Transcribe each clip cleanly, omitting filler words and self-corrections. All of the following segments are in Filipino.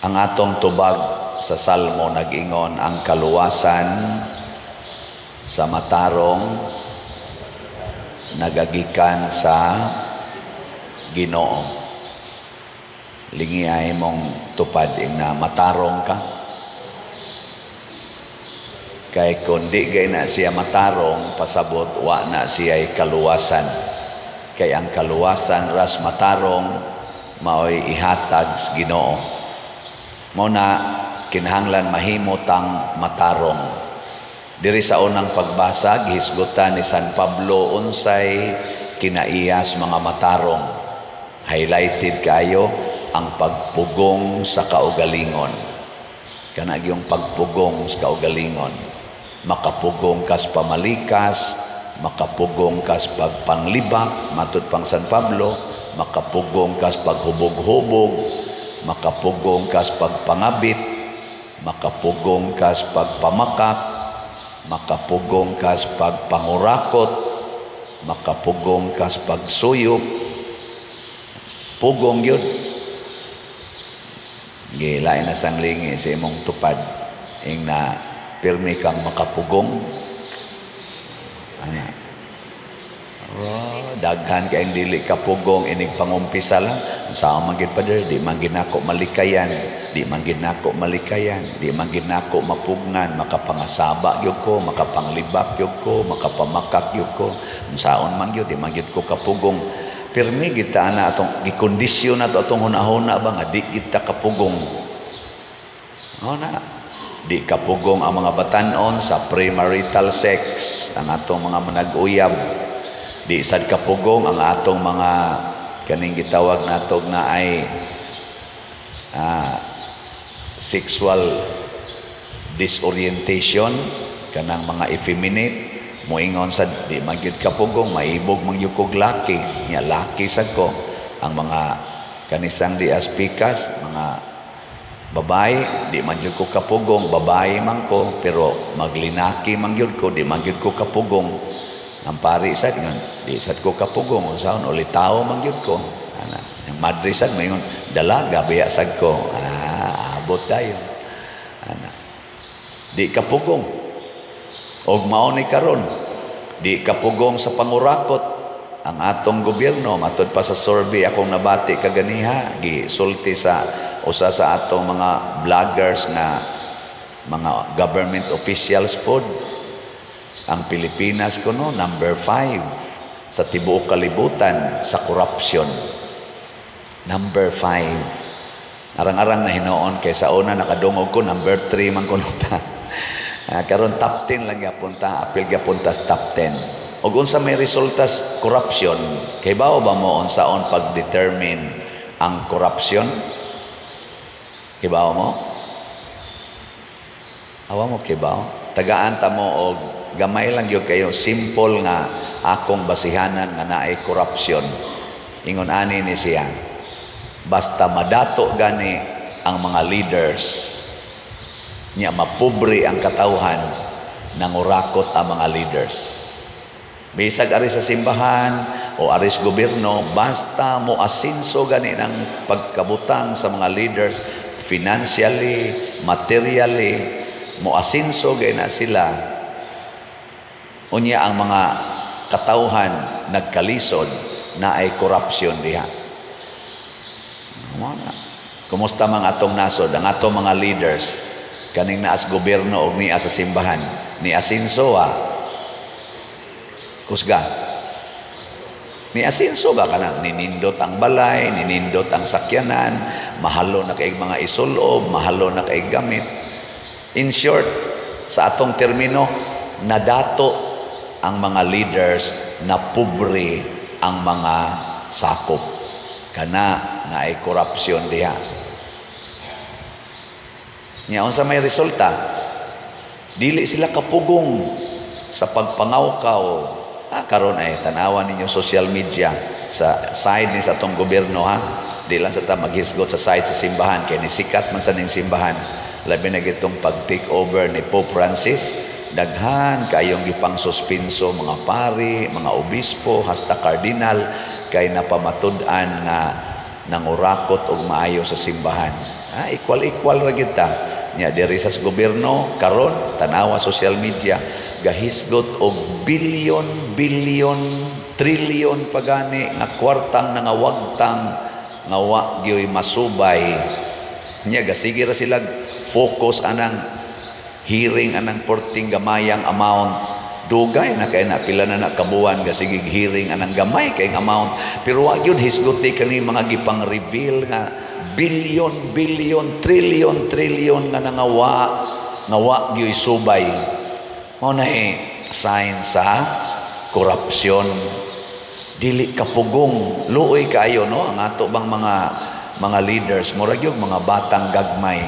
Ang atong tubag sa Salmo nag-ingon, ang kaluwasan sa matarong nagagikan sa Ginoo. Lingi ay mong tupad na matarong ka. Kay kundi gay na siya matarong, pasabot wa na siya ay kaluwasan. Kay ang kaluwasan ras matarong mao'y ihatag sa Ginoo. Mao na kinahanglan mahimutang matarong. Diri sa unang pagbasa gihisgutan ni San Pablo unsay kinaiyas mga matarong. Highlighted kayo ang pagpugong sa kaugalingon. Kana yung pagpugong sa kaugalingon. Makapugong kas pamalikas, makapugong kas pagpanglibak, matud pang San Pablo, makapugong kas paghubog-hubog, makapugong kas pagpangabit, makapugong kas pagpamakak, makapugong kas pagpangurakot, makapugong kas pagsuyop. Pugong yun. Gilain na sanglingi sa imong tupad ing na pirmi kang makapugong. Ana. Daghan kayong dili kapugong inig pangumpisa lang. Sa manggid pa der, di man ginako malikayan, di man ginako malikayan, di man ginako mapugnan, makapangasaba gyud ko, makapanglibak gyud ko, makapamakak gyud ko. Unsaon man gyud, di man gyud ko kapugong. Pirmi kita na atong gikondisyon na atong hunahuna ba nga di kita kapugong. Na di kapugong ang mga batanon sa premarital sex, ang atong mga manag-uyab. Di sad kapugong ang atong mga kaning gitawag natog na ay sexual disorientation, kanang mga effeminate. Moingon sa di magyud kapugong, maibog mangyukog laki. Nya laki sad ko. Ang mga kanisang di aspikas, mga babae, di magyud ko kapugong, babae man ko, pero maglinaki mangyud ko, di magyud ko kapugong. Ang pari sad ngon, di sad ko kapugong, unsaon uli tao mangyud ko. Ana, ang madre sad mayon, dalaga biya sad ko. Abot dayon. Ana. Di kapugong. Og mao ni karon, di kapugong sa pangurakot ang atong gobyerno. Matod pa sa survey akong nabati kaganiha, gisulti sa usa sa atong mga vloggers na mga government officials pod. Ang Pilipinas kuno number 5 sa tibuok kalibutan sa corruption. Number 5. Arang-arang na hinoon kay sa una nakadungog ko number 3 man kuno ta. Karon top 10 lang yapunta, apil yapunta sa top 10. Og unsa may resultas corruption, kay bao ba mo unsaon pag-determine ang corruption? Kay bao mo? Awa mo kay bao? Tagaan ta mo og gamay lang yun kayo, simple nga akong basihanan nga naay corruption. Ingon ani ni siya, basta madato gani ang mga leaders, niya mapobre ang katawhan, nangurakot ang mga leaders. Bisag ari sa simbahan o ari sa gobyerno, basta mo asinso gani ng pagkabutang sa mga leaders, financially, materially, mo asinso gani na sila, unya ang mga katawhan nagkalisod na ay corruption diha. Kumusta mga atong nasod, ang atong mga leaders, kaning naas gobyerno o niya sa simbahan, ni asinso kusga. Ni asinso ba ka na, ninindot ang balay, ninindot ang sakyanan, mahalo na kaig mga isulob, mahalo na kaig gamit. In short, sa atong termino, nadato ang mga leaders na pobre ang mga sakop. Kana na ay korupsyon diha. Nya unsa may resulta? Dili sila kapugong sa pagpangawkaw. Karon ay tanawan ninyo social media sa side ni sa atong gobyerno Di lang sa ta maghisgot sa side sa simbahan kay ni sikat man sa ning simbahan. Labi na gitong pag-take over ni Pope Francis, daghan kayong gipang suspenso mga pari, mga obispo, hasta kardinal kay napamatud-an nga nangurakot og maayo sa simbahan. Equal ra gid ta. Nya diri sa gobyerno karon tanawa social media gahisgot og bilyon, trilyon pagani nga kwartang nangawagtang nga wa gyoy masubay. Nya gasige ra sila focus anang hearing anang porting gamayang amount. Dugay na kay na pila na nakabuan gasigig hearing anang gamay kay amount, pero wa gyud hisguti kani mga gipang reveal nga bilyon, trilyon nga nga wa gyoy subay. Mao na sign sa korupsyon. Dili kapugong luoy kaayo no ang ato bang mga leaders murag yung mga batang gagmay.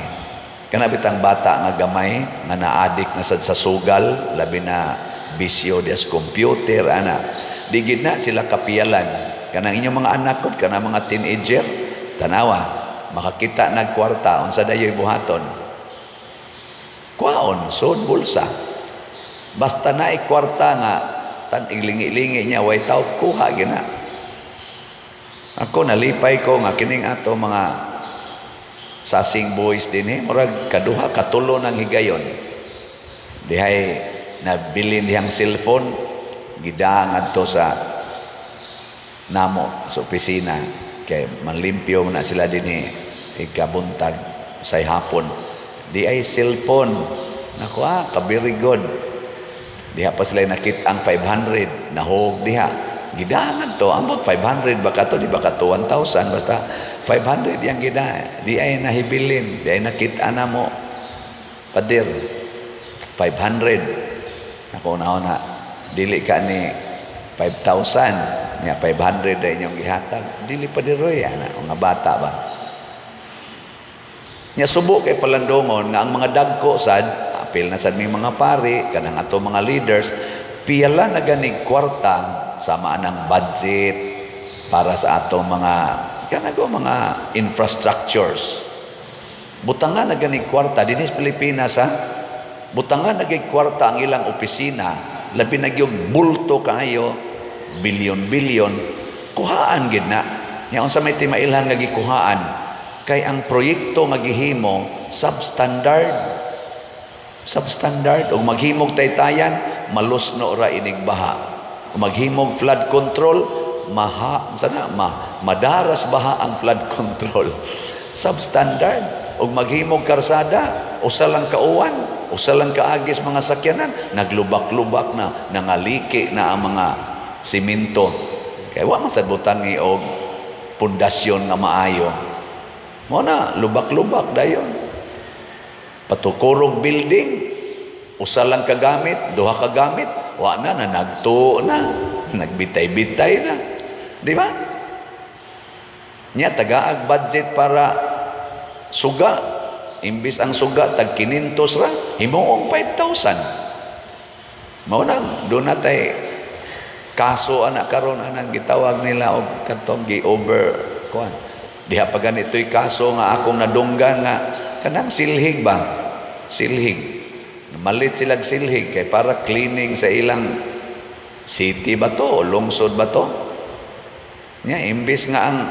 Kana bitang bata nga gamay nga naadik na sad sa sugal, labi na bisyo des computer ana. Di gid na sila kapiyalan. Kanang inyong mga anak kod kana mga teenager, tanawa makakita nagkwarta unsa dayoy buhaton. Kwaon sud bulsa. Basta na kwarta nga tan ilingi-lingi niya way taw kuha gina. Ako nalipay ko nga kining ato mga sasing boys dinhi murag kaduha katulo ng higayon. Dihay nabilin dihang cellphone gidang adto sa namo sa opisina kay manlimpyo na sila dinhi ikabuntag say hapon. Di ay cellphone. Naku very good. Diha pa sila nakit ang 500 nahog diha. Gidahan to ambot 500 baka to di baka to 1,000 basta 500 yang gida. Di ay nahibilin, di ay nakita na mo pader 500. Ako na dili ka ni 5,000 nya 500 ay inyong gihatag. Dili pa diroy ana nga bata ba. Nya subo kay palandongon nga ang mga dagko sad apil na sad may mga pari kanang ato mga leaders piyala na ganig kwarta sama anang budget para sa ato mga kanago mga infrastructures. Butangan na ganig kwarta dinhi sa Pilipinas butangan na ganig kwarta ang ilang opisina labi na gyud bulto kaayo bilyon kuhaan gid na. Nya unsa may timailhan nga gikuhaan kay ang proyekto nga gihimo substandard ug maghimog taytayan malusno ra inig baha, maghimog flood control madaras baha ang flood control substandard ug maghimog karsada usa lang kauwan usa lang kaagis mga sakyanan naglubak-lubak na nangaliki na ang mga simento kay wa man sad butangi og pundasyon nga maayo. Mo na lubak-lubak dayon. Patukurog building, usa lang kagamit, duha kagamit, wa na nagtuo na, nagbitay-bitay na. Di ba? Nya tagaag budget para suga, imbis ang suga tag 500 ra, himuong 5,000. Mao nang do na tay kaso ana karon anang gitawag nila og katong gi-over kuan. Diha pa ganito'y kaso nga akong nadunggan nga kanang silhig ba? Silhig. Malit silag silhig kay para cleaning sa ilang city ba to o lungsod ba to? Nya imbis nga ang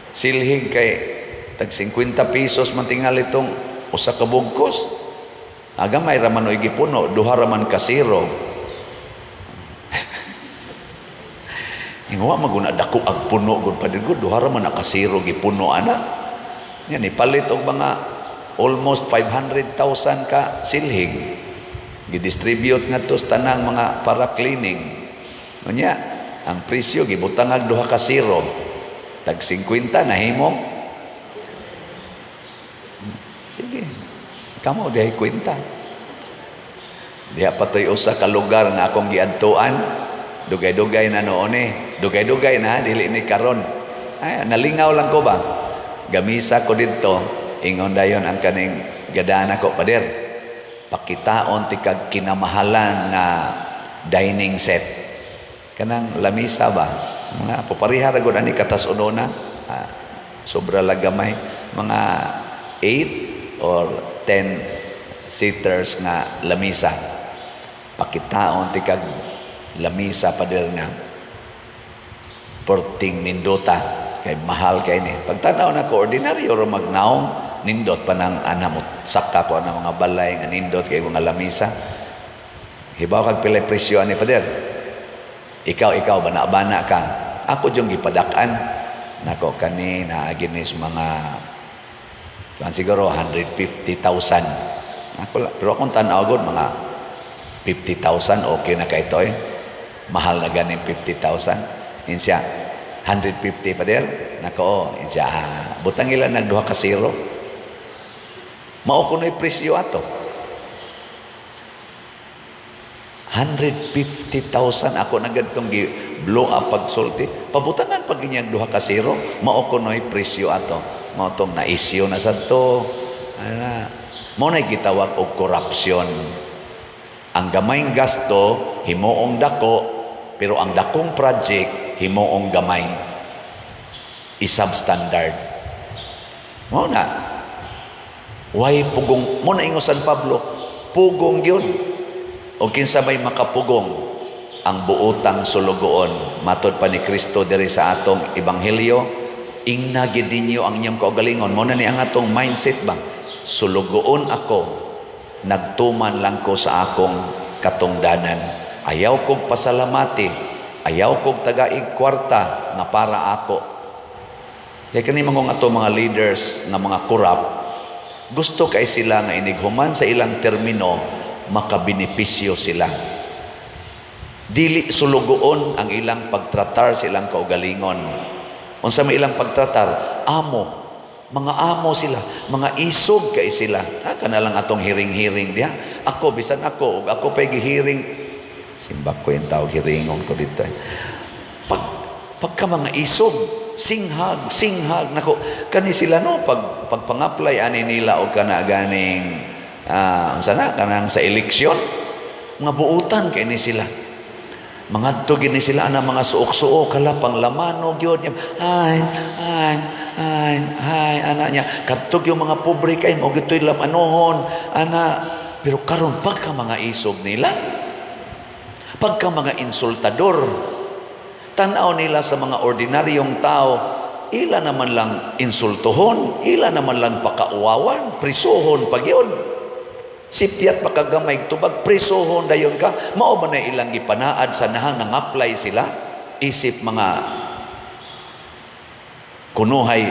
silhig kay tag 50 pesos man tingal itong usa ka bugkos. Aga may raman oy gipuno, duha raman ka zero. Ingwa maguna dako ag puno gud pa gud duha ra man nakasiro gipuno ana. Nya ni palit og mga almost 500,000 ka silhig. Gidistribute ngadto sa tanang mga para cleaning. Nya ang presyo gibutang og duha ka zero. Tag 50 nahimong. Sige. Kamo dihay kwenta. Diha patoy usa ka lugar nga akong giadtuan. Dugay-dugay na noon dugay-dugay na dili ni karon. Ay nalingaw lang ko ba gamisa ko didto ingon dayon ang kaning gadana ko pader pakitaon ti kag kinamahalan nga dining set kanang lamisa ba mga papariha ra gud ani katas unona sobra lagamay mga 8 or 10 seaters nga lamisa pakitaon ti kag lamisa pader nga porting Mindota kay mahal kay ni. Pagtanaw na ko, ordinaryo ro magnaong, nindot pa ng mo, sakka ko ng mga balay, nga nindot kay mga lamisa. Hibaw kag pilay presyo ani Father. Ikaw, bana-bana ka. Ako yung gipadaan. Nako, kani na ginis mga, siguro 150,000. Pero akong tanaw gud mga 50,000, okay na kay ito Mahal na ganin 50,000. Insya, 150 pa der. Nako, insya, butang ilan nagduha ka zero. Mao kuno'y presyo ato. 150,000 ako na ganitong blow up pagsulti. Pabutangan pag inyang duha ka zero. Mao kuno'y presyo ato. Mao tong na-issue na sa to. Mao na'y gitawag og korupsyon. Ang gamayng gasto, himuong dako, pero ang dakong project, himuong gamay. Isubstandard. Mao na. Why pugong? Mo na ingo San Pablo, pugong yun. O kinsa may makapugong ang buotang sulugoon. Matod pa ni Kristo diri sa atong ebanghelyo, ingna gid ninyo ang inyong kaugalingon. Mo na ni ang atong mindset ba? Sulugoon ako, nagtuman lang ko sa akong katungdanan. Ayaw kong pasalamati, ayaw kong tagaig kwarta nga para ako. Kaya kani mangong ato mga leaders nga mga korap, gusto kay sila nga inighuman sa ilang termino, makabenepisyo sila. Dili sulugoon ang ilang pagtratar sa ilang kaugalingon. Unsa may ilang pagtratar, amo, mga amo sila, mga isog kay sila. Kana lang atong hiring-hiring diha. Ako bisan ako pay gihiring. Simbak ko yung tao, hiringon ko dito. Pagka mga isog, singhag, nako, kani sila no, pag-apply ani nila o kana ganing, kanang sa eleksyon, mga buutan kay ni sila. Mga tugin ni sila na mga suok-suok, kalapang lamano, yun, ay, anak niya, katog yung mga pobre kay, o gito'y lamanohon, pero karon pagka mga isog nila, pagka mga insultador, tanaw nila sa mga ordinaryong tao, ila naman lang insultuhon, ila naman lang pakauwawan, prisuhon pag yun. Sipyat pakagamay tubag, prisuhon dayon ka. Mao ba na ilang gipanaad sa nahang nang-apply sila? Isip mga kunuhay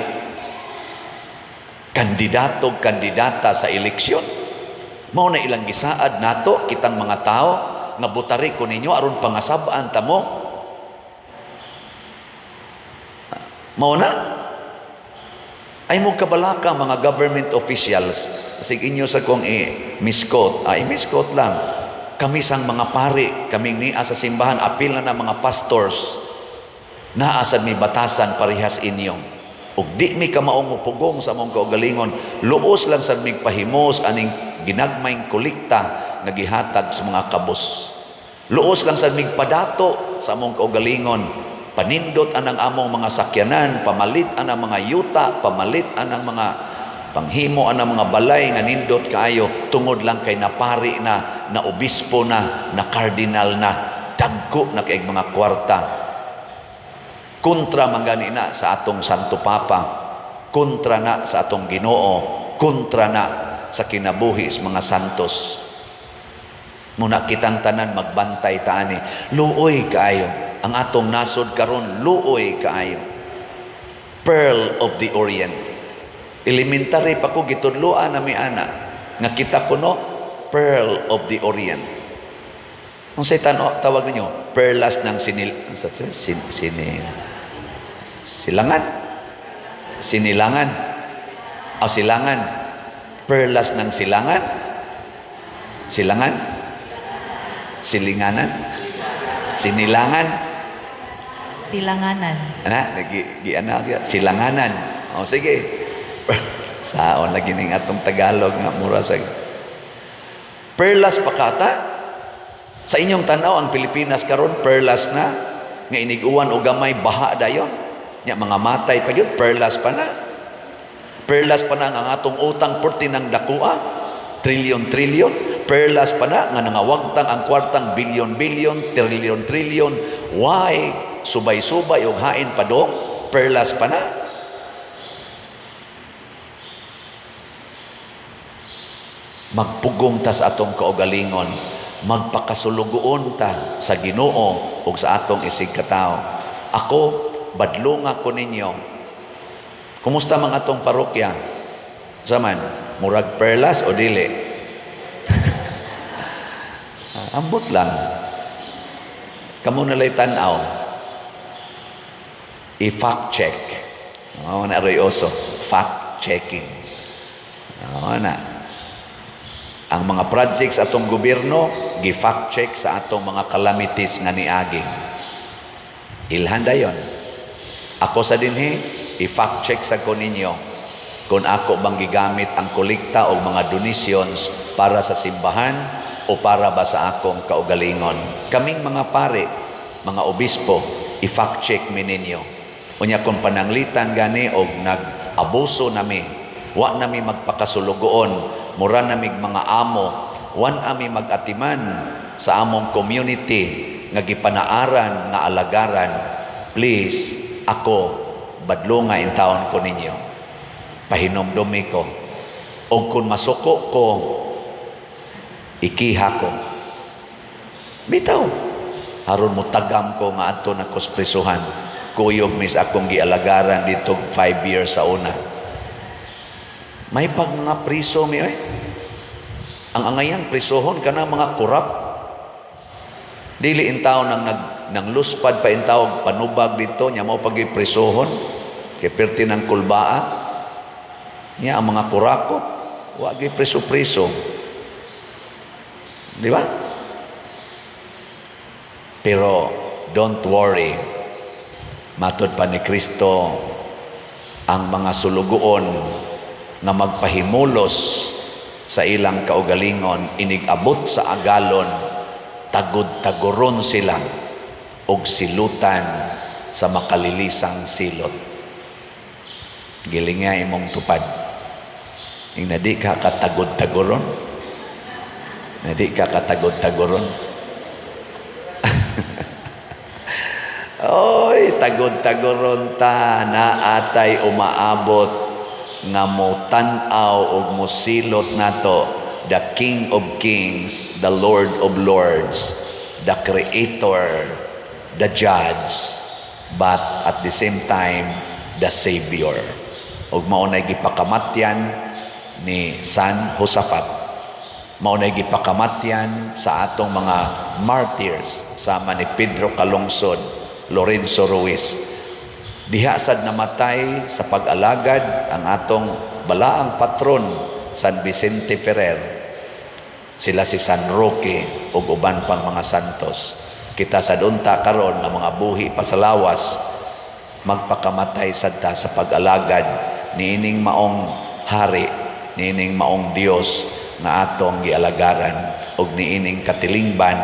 kandidata sa eleksyon. Mao na ilang gisaad nato, kitang mga tao, nga butari ko ninyo aron pangasabaan ta mo. Mao na ay mo kabalaka mga government officials kasi inyo sa kong misquote lang kami sang mga pari kaming niya sa simbahan apil na mga pastors naa sad mi batasan parehas inyong ug di mi kamaong mupugong sa among kaugalingon luos lang sad mig pahimos aning ginagmayng kolekta nagihatag sa mga kabos. Luos lang sa migpadato sa among kaugalingon. Panindot anang among mga sakyanan, pamalit anang mga yuta, pamalit anang mga panghimo anang mga balay nga nindot kaayo tungod lang kay napari na obispo na cardinal na dagko na kay mga kwarta. Kontra mangani na sa atong Santo Papa, kontra na sa atong Ginoo, kontra na sa kinabuhi sa mga santos. Muna kitang tanan magbantay taani. Luoy kaayo. Ang atong nasod karon luoy kaayo. Pearl of the Orient. Elementary pa ko gitudloan na mi ana. Nga kita ko no, Pearl of the Orient. Kung sa tawag ninyo, perlas ng silangan. Sinilangan. O silangan. Perlas ng silangan. Silangan. Silinganan? Sinilangan? Silanganan. Silanganan. O sige. Saon lagi ning atong Tagalog nga mura sa perlas pakata. Sa inyong tanaw ang Pilipinas karon perlas na nga iniguan o gamay baha dayon. Nya mga matay pa gyud perlas pa na. Perlas pa na ang atong utang porti ng dakua. Trilyon. Perlas pa na nga nangawagtang ang kwartang bilyon, trilyon. Why? Subay-subay o hain pa dong. perlas pa na. Magpugong ta sa atong kaugalingon, magpakasulugoon ta sa Ginoo ug sa atong isig katao. Ako, badlunga ko ninyo. Kumusta mga atong parokya? Saman, murag perlas o dili? Ambot lang. Kamu nalay tanaw. I-fact check. Oo na, Royoso. Fact checking. Oo na. Ang mga projects atong gobyerno, gi-fact check sa atong mga calamities nga niaging. Ilhan dayon. Ako sa dinhi, i-fact check sa ko ninyo kung ako bang gigamit ang kolekta o mga donations para sa simbahan o para ba sa akong kaugalingon. Kaming mga pare, mga obispo, i-fact check mi ninyo. Unya kung pananglitan gani o nag-abuso nami, wa nami magpakasulugoon, mura namig mga amo, wan ami mag-atiman sa among community nga gipanaaran nga alagaran. Please, ako badlunga in taon ko ninyo. Pahinomdumi ko. O kung masuko ko, ikiha ko. Bitaw. Haron mo tagam ko nga ato na kusprisuhan. Kuyog mis akong gialagaran dito 5 years sa una. May pag mga priso mi ay. Ang angayang prisohon kana mga kurap. Dili in taon nang luspad pa in taon panubag dito nya mao pagi prisohon kay perti ng kulbaa. Nya ang mga kurakot wa gi priso-priso. Di ba? Pero don't worry. Matod pa ni Kristo ang mga sulugoon nga magpahimulos sa ilang kaugalingon inigabot sa agalon tagod-tagoron sila og silutan sa makalilisang silot. Giling nga imong tupad. Ing nadi ka katagod-tagoron. Nadi ka katagod-tagoron. Oy, tagod-tagoron ta na atay umaabot nga mo tan-aw og mo silot nato the King of Kings, the Lord of Lords, the Creator, the Judge, but at the same time the Savior. Og maunay gipakamatyan ni San Josaphat, maunay gipakamatyan sa atong mga martyrs sama ni Pedro Calungsod, Lorenzo Ruiz. Diha sad namatay sa pag-alagad ang atong balaang patron San Vicente Ferrer. Sila si San Roque ug uban pang mga santos. Kita sad unta karon nga mga buhi pa sa lawas magpakamatay sad ta sa pag-alagad niining maong hari, niining maong Dios nga atong gialagaran ug niining katilingban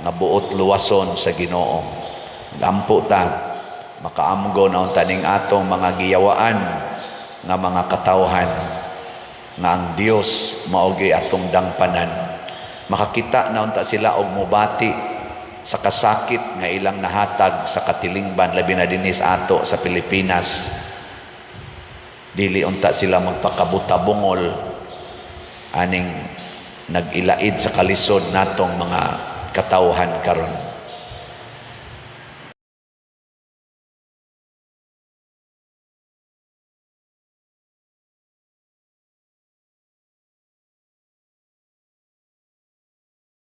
nga buot luwason sa Ginoo. Lampo ta makaamgo na taning atong mga giyawaan nga mga katawhan nga ang Dios maogi atong dangpanan. Makakita na unta sila og mubati sa kasakit nga ilang nahatag sa katilingban labi na dinis ato sa Pilipinas. Dili unta sila magpakabutabungol aning nag-ilaid sa kalisod natong mga katawhan karon.